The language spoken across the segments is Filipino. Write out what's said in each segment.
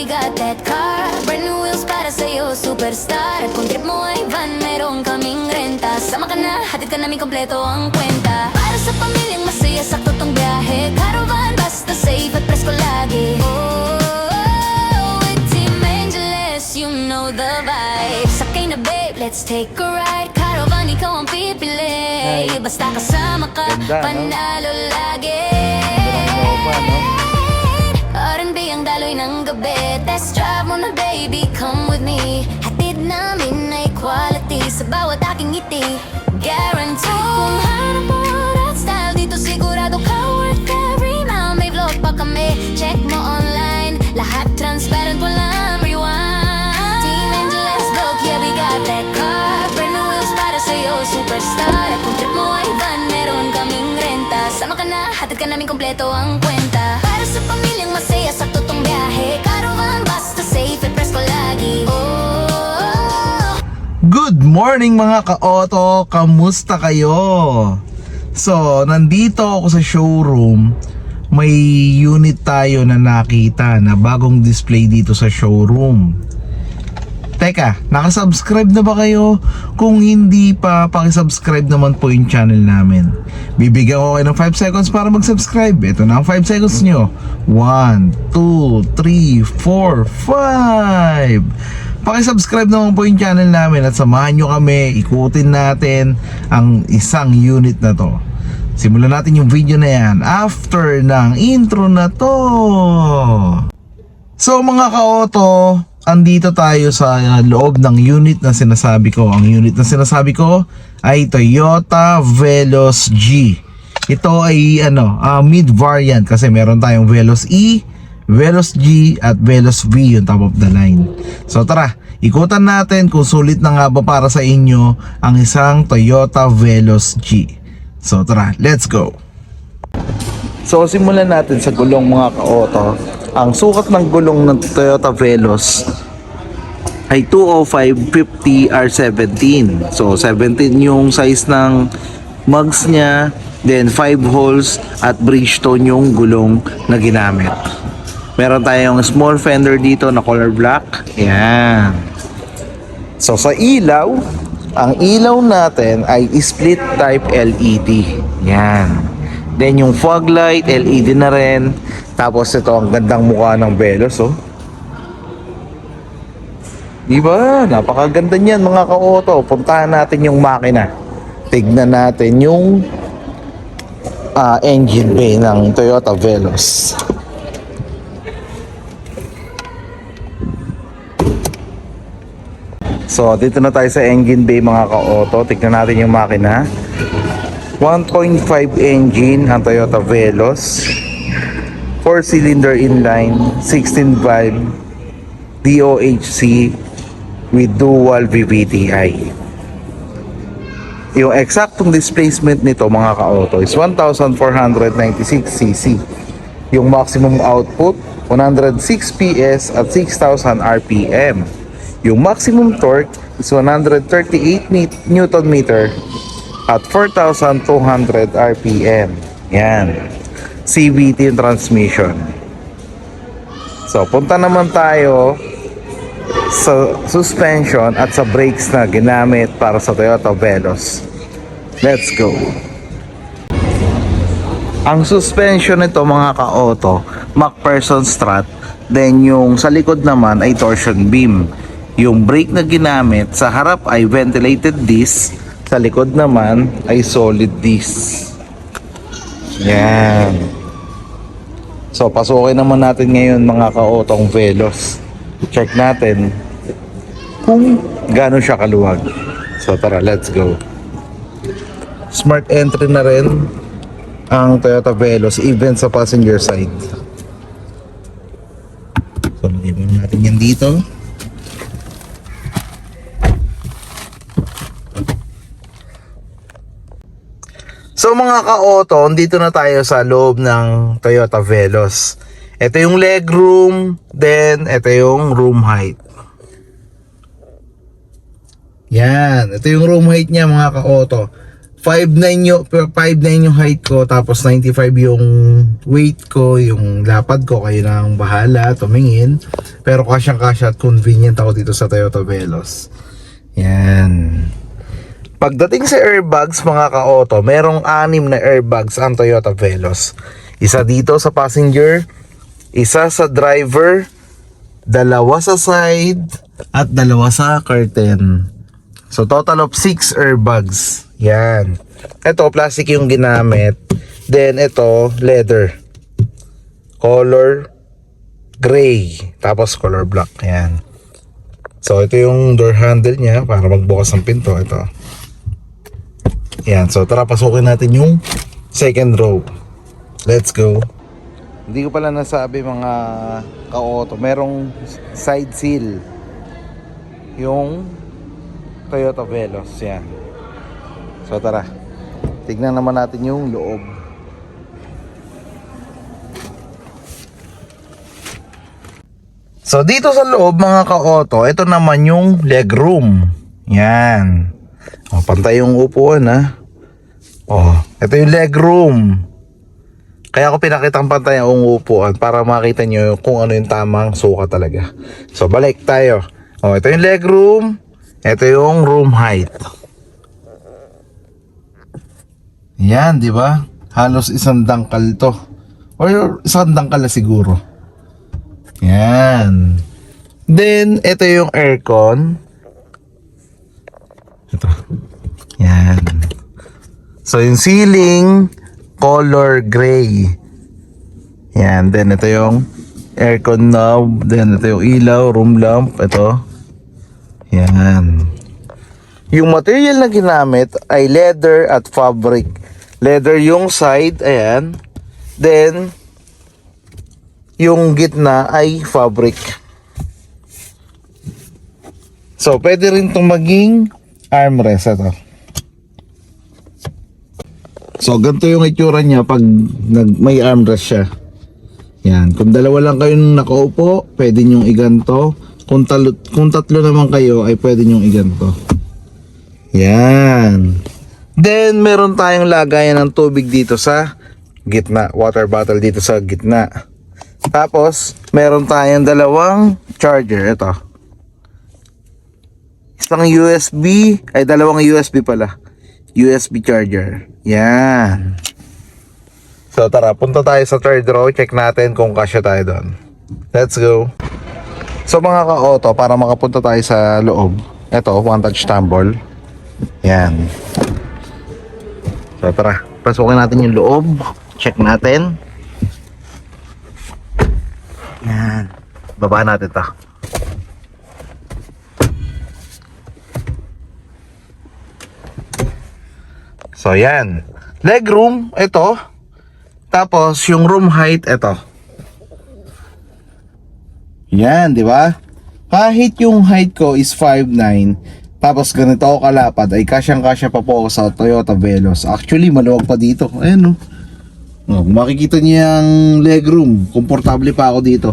we got that car. Brand new wheels para sa'yo, superstar. Kung trip mo ay van, meron kaming renta. Sama ka na, hatid ka namin kompleto ang kwenta. Para sa pamilyang masaya, sakto tong biyahe. Caravan, basta safe at presko lagi. With Team Angeles, you know the vibe. Sakay na babe, let's take a ride. Caravan, ikaw ang pipili. Basta kasama ka, Ganda, no? panalo lagi. R&B ang daloy ng gabi. Test drive mo na baby, come with me. Hatid namin ay quality sa bawat aking ngiti. Guarantee kung hanap mo at style dito, sigurado ka worth every mile. May vlog pa kami, check mo online. Lahat transparent, walang rewind. Team Angeles vlog, yeah we got that car. Brand new wheels para sa'yo, superstar. At kung trip mo ay van, meron kaming renta. Sama ka na, hatid ka namin kompleto ang kwenta. Para sa pamilyang masaya, sakto tong biyahe. Caravan, basta safe at presko lagi. Good morning mga ka-auto! Kamusta kayo? So, nandito ako sa showroom. May unit tayo na nakita na bagong display dito sa showroom. Teka, nakasubscribe na ba kayo? Kung hindi pa, pakisubscribe naman po yung channel namin. Bibigyan ko kayo ng 5 seconds para mag-subscribe. Ito na ang 5 seconds nyo. 1, 2, 3, 4, 5. Pakisubscribe naman po yung channel namin at samahan nyo kami, ikutin natin ang isang unit na to. Simulan natin yung video na yan after ng intro na to. So mga ka-auto, andito tayo sa loob ng unit na sinasabi ko. Ang unit na sinasabi ko ay Toyota Veloz G. Ito ay mid variant kasi meron tayong Veloz E, Veloz G at Veloz V yung top of the line. So tara, ikutan natin kung sulit na nga ba para sa inyo ang isang Toyota Veloz G. So tara, let's go. So simulan natin sa gulong mga ka-auto. Ang sukat ng gulong ng Toyota Veloz ay 205/50 R17. So 17 yung size ng mugs niya, then 5 holes at Bridgestone yung gulong na ginamit. Meron tayong small fender dito na color black. Yan. So sa ilaw, ang ilaw natin ay split type LED. Yan. Then yung fog light, LED na rin. Tapos ito ang gandang mukha ng Veloz, oh. Diba? Napakaganda niyan mga ka-auto. Puntahan natin yung makina. Tignan natin yung engine bay ng Toyota Veloz. So dito na tayo sa engine bay mga ka-auto. Tignan natin yung makina. 1.5 engine ang Toyota Veloz. 4-cylinder inline, 16 valve, DOHC with dual VVTi. Yung eksaktong displacement nito mga ka-auto is 1,496cc. Yung maximum output 106 PS at 6,000 RPM. Yung maximum torque is 138 Newton meter at 4,200 RPM. Yan. CVT yung transmission. So, punta naman tayo sa suspension at sa brakes na ginamit para sa Toyota Veloz. Let's go. Ang suspension nito mga ka-auto, MacPherson strut. Then yung sa likod naman ay torsion beam. Yung brake na ginamit sa harap ay ventilated disc, sa likod naman ay solid disc. Yan. So pasukin naman natin ngayon mga ka-autong Veloz. Check natin kung gaano siya kaluwag. So tara, let's go. Smart entry na rin ang Toyota Veloz even sa passenger side. So lagyan natin yan dito. So mga ka-auto, dito na tayo sa loob ng Toyota Veloz. Ito yung legroom, then ito yung room height. Yan, ito yung room height niya mga ka-auto. 5'9" yung height ko, tapos 95 yung weight ko, yung lapad ko, kayo nang bahala, tumingin. Pero kasyang-kasya at convenient ako dito sa Toyota Veloz. Yan. Pagdating sa airbags mga ka-auto, merong 6 na airbags ang Toyota Veloz. Isa dito sa passenger, isa sa driver, 2 sa side, at 2 sa curtain. So total of 6 airbags. Yan. Ito, plastic yung ginamit. Then, ito, leather. Color gray. Tapos, color black. Yan. So, ito yung door handle niya para magbukas ng pinto. Ito. Yan. So, tara, pasukin natin yung second row. Let's go. Hindi ko pala nasabi mga ka-auto. Merong side seal. Yung Toyota Veloz. Yan. So tara, tignan naman natin yung loob. So dito sa loob mga ka-auto, ito naman yung legroom. Yan. O, pantay yung upuan ha. O, ito yung legroom. Kaya ako pinakitang pantay ang upuan para makita nyo kung ano yung tamang suka talaga. So balik tayo. O, ito yung legroom. Ito yung room height. Yan, di ba? Halos 1 dangkal to. Or 1 dangkal na siguro. Yan. Then, ito yung aircon. Ito. Yan. So, yung ceiling, color gray. Yan. Then, ito yung aircon knob. Then, ito yung ilaw, room lamp. Ito. Yan. Yung material na ginamit ay leather at fabric. Leather yung side, ayan. Then, yung gitna ay fabric. So, pwede rin itong maging armrest. Ito. So, ganito yung itsura niya pag may armrest siya. Yan. Kung 2 lang kayo nakaupo, pwede nyong iganto. Kung 3 naman kayo, ay pwede nyong iganto. Yan. Then, meron tayong lagayan ng tubig dito sa gitna. Water bottle dito sa gitna. Tapos, meron tayong 2 charger. Ito. Isang USB, ay 2 USB pala. USB charger. Yan. So, tara, punta tayo sa third row. Check natin kung kasya tayo doon. Let's go. So, mga ka-auto, para makapunta tayo sa loob. Ito, one touch tumble. Yan. So tara, pasukin natin yung loob. Check natin. Yan. Baba natin ito. So yan. Legroom, ito. Tapos yung room height, ito. Yan, di ba? Kahit yung height ko is 5'9", tapos ganito ako kalapad, ay kasyang-kasya pa po ako sa Toyota Veloz. Actually, maluwag pa dito. Ayan, no? Oh, makikita niyo yung legroom. Komportable pa ako dito.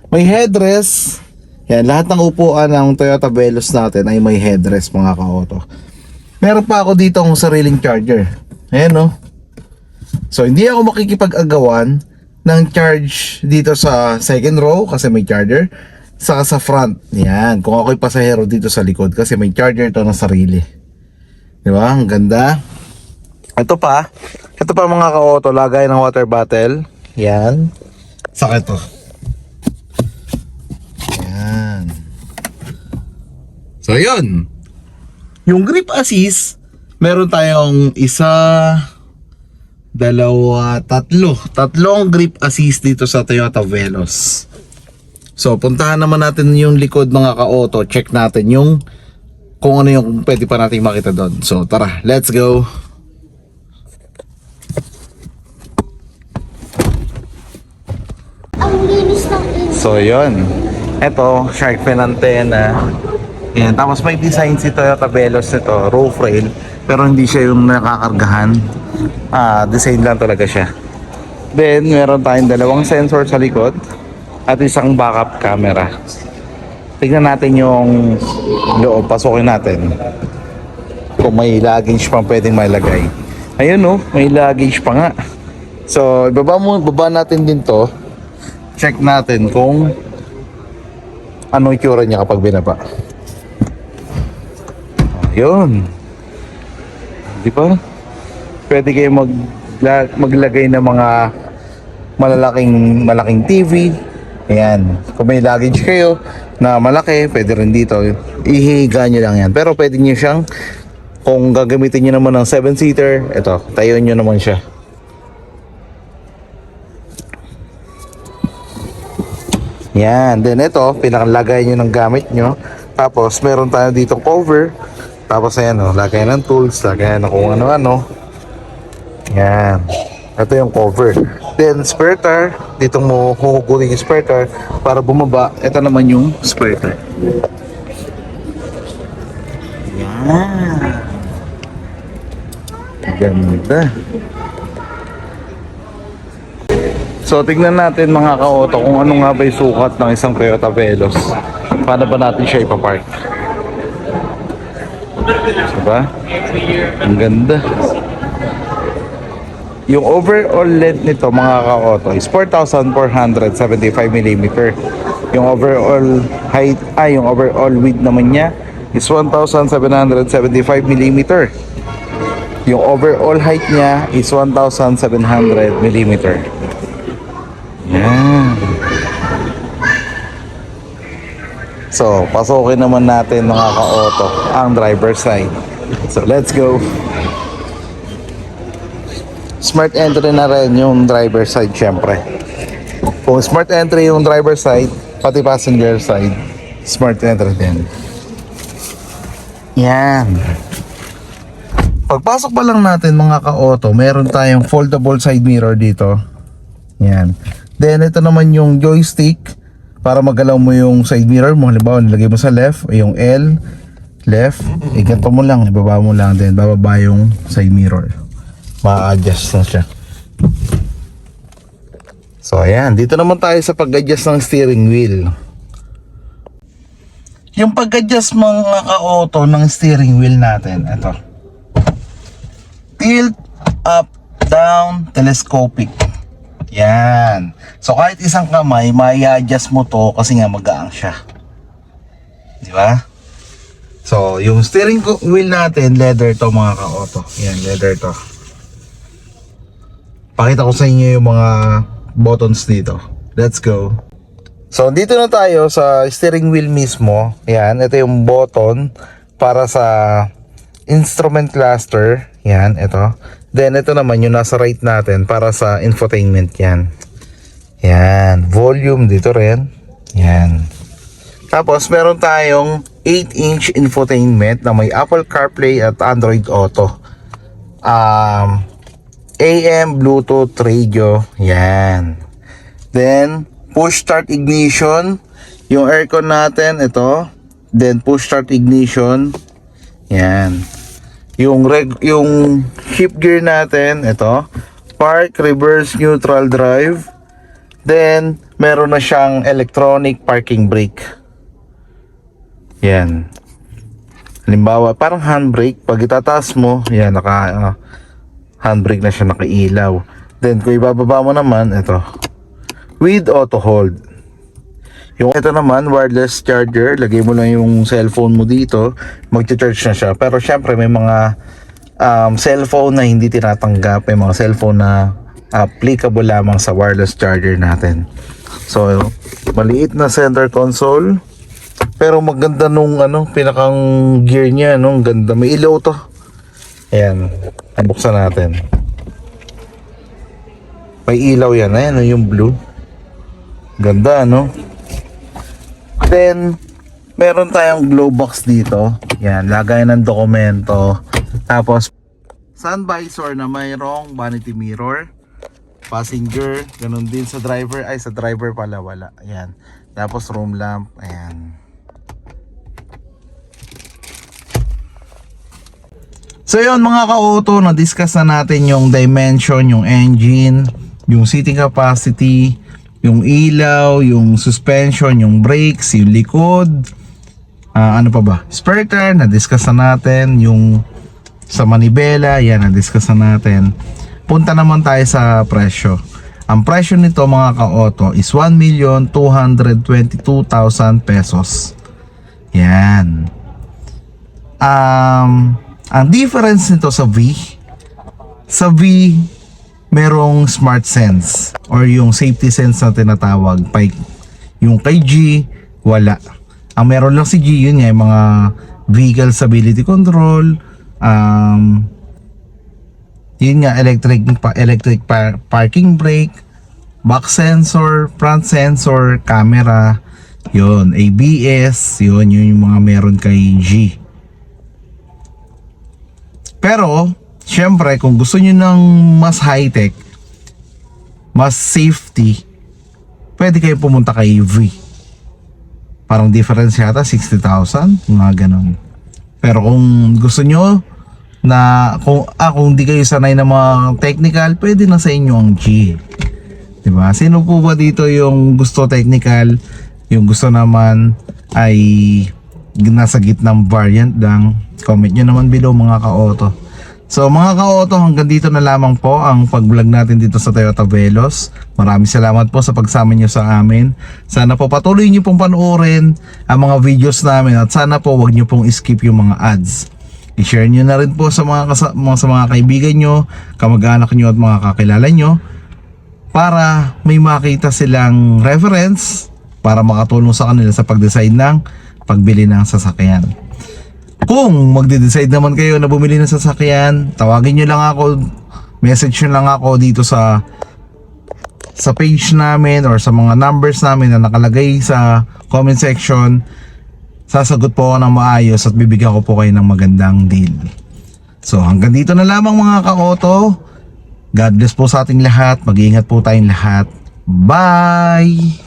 May headrest. Yan, lahat ng upuan ng Toyota Veloz natin ay may headrest, mga ka-auto. Meron pa ako dito ang sariling charger. Ayan, no? So, hindi ako makikipag-agawan ng charge dito sa second row kasi may charger. Saka sa front. Yan. Kung ako'y pasahero dito sa likod kasi may charger to na sarili. Di ba? Ang ganda. Ito pa mga ka-auto. Lagay ng water bottle. Yan. Saka ito. Yan. So, yun. Yung grip assist, meron tayong 1, 2, 3. Tatlong grip assist dito sa Toyota Veloz. So, puntahan naman natin yung likod mga ka-auto. Check natin yung kung ano yung pwede pa natin makita doon. So, tara, let's go. So, yun. Ito, shark fin antenna. Yan. Tapos may design si Toyota Veloz nito, roof rail. Pero hindi siya yung nakakargahan. Design lang talaga siya. Then, meron tayong 2 sensor sa likod at isang backup camera. Tignan natin yung loob, pasukin natin kung may luggage pang pwedeng mailagay. Ayun oh, may luggage pa nga. So, baba natin din to. Check natin kung ano itsura niya kapag binaba. Ayun. Di ba? Pwede kayo maglagay ng mga malaking TV. Ayan. Kung may luggage kayo na malaki, pwede rin dito. Ihiga nyo lang yan. Pero pwede nyo siyang, kung gagamitin nyo naman ng 7-seater, ito, tayo nyo naman siya. Yan. Then ito, pinakalagay nyo ng gamit nyo. Tapos, meron tayo dito cover. Tapos, ayan o, lagay ng tools, lagay ng kung ano-ano. Yan. Ito yung cover. Then, spare tire. Dito mo huhugutin yung spare tire para bumaba. Ito naman yung spare tire. Yan. Ganda. So, tignan natin mga ka-auto kung ano nga ba yung sukat ng isang Toyota Veloz. Paano ba natin siya ipapark? Diba? Ang ganda. Yung overall length nito mga ka-auto is 4,475mm. Yung overall height, yung overall width naman niya is 1,775mm. Yung overall height niya is 1,700mm. Yan. So, pasukin naman natin mga ka-auto ang driver's side. So, let's go. Smart entry na rin yung driver's side syempre. Kung smart entry yung driver's side, pati passenger side, smart entry din. Yan. Pagpasok pa lang natin mga ka-auto, meron tayong foldable side mirror dito. Yan. Then ito naman yung joystick para magalaw mo yung side mirror mo. Halimbawa nilagay mo sa left, yung L, left, ganito mo lang, ibaba mo lang, then bababa yung side mirror. Ma-adjust na siya. So ayan, dito naman tayo sa pag-adjust ng steering wheel. Yung pag-adjust mga ka-auto ng steering wheel natin, ito. Tilt, up, down, telescopic. Yan. So kahit isang kamay, mai-adjust mo to kasi nga magaang siya. Di ba? So yung steering wheel natin, leather to mga ka-auto. Yan, leather to. Pakita ko sa inyo yung mga buttons dito. Let's go. So dito na tayo sa steering wheel mismo. Yan, ito yung button para sa instrument cluster. Yan, ito. Then ito naman yung nasa right natin para sa infotainment. Yan. Yan, volume dito rin. Yan. Tapos meron tayong 8-inch infotainment na may Apple CarPlay at Android Auto. AM, Bluetooth, radio. Yan. Then push start ignition. Yung aircon natin, ito. Then push start ignition. Yan. Yung shift gear natin, ito. Park, reverse, neutral drive. Then meron na siyang electronic parking brake. Yan. Halimbawa, parang handbrake. Pag itataas mo, yan, naka handbrake na siya, nakailaw. Then kung ibababa mo naman, ito. With auto hold. Yung ito naman, wireless charger. Lagay mo lang yung cellphone mo dito, magcha-charge na siya. Pero syempre may mga cellphone na hindi tinatanggap. May mga cellphone na applicable lamang sa wireless charger natin. So, maliit na center console. Pero maganda nung pinakang gear niya, ganda. May ilaw to. Ayan, buksan natin. May ilaw yan. Ayan, yung blue. Ganda, Then, meron tayong glow box dito. Yan, lagay ng dokumento. Tapos, sun visor na mayroong vanity mirror. Passenger, ganun din sa driver. Ay, sa driver pala, wala. Ayan. Tapos, room lamp. Ayan. So, yun mga ka-auto, na-discuss na natin yung dimension, yung engine, yung seating capacity, yung ilaw, yung suspension, yung brakes, yung likod, ano pa ba? Spare tire, na-discuss na natin, yung sa Manibela, yan, na-discuss na natin. Punta naman tayo sa presyo. Ang presyo nito mga ka-auto is 1,222,000 pesos. Yan. Ang difference nito sa V, merong Smart Sense or yung Safety Sense na tinatawag. Yung kay G, wala. Ang meron lang si G, yun nga, yung mga vehicle stability control, yun nga, electric parking brake, back sensor, front sensor, camera, yun, ABS, yun yung mga meron kay G. Pero, syempre, kung gusto nyo ng mas high-tech, mas safety, pwede kayo pumunta kay V. Parang difference yata, 60,000, mga ganun. Pero kung gusto nyo, kung di kayo sanay na mga technical, pwede na sa inyo ang G. Diba? Sino po ba dito yung gusto technical, yung gusto naman ay nasa gitnang variant lang? Comment nyo naman below mga ka-auto. So mga ka-auto, hanggang dito na lamang po ang pag-vlog natin dito sa Toyota Veloz. Maraming salamat po sa pagsama nyo sa amin. Sana po patuloy nyo pong panoorin ang mga videos namin at sana po wag nyo pong skip yung mga ads. I-share nyo na rin po sa mga kaibigan nyo, kamag-anak nyo at mga kakilala nyo para may makita silang reference para makatulong sa kanila sa pag-decide ng pagbili ng sasakyan. Kung magde-decide naman kayo na bumili ng sasakyan, tawagin nyo lang ako, message nyo lang ako dito sa page namin or sa mga numbers namin na nakalagay sa comment section. Sasagot po ako ng maayos at bibigyan ko po kayo ng magandang deal. So hanggang dito na lamang mga ka-auto. God bless po sa ating lahat. Mag-iingat po tayong lahat. Bye!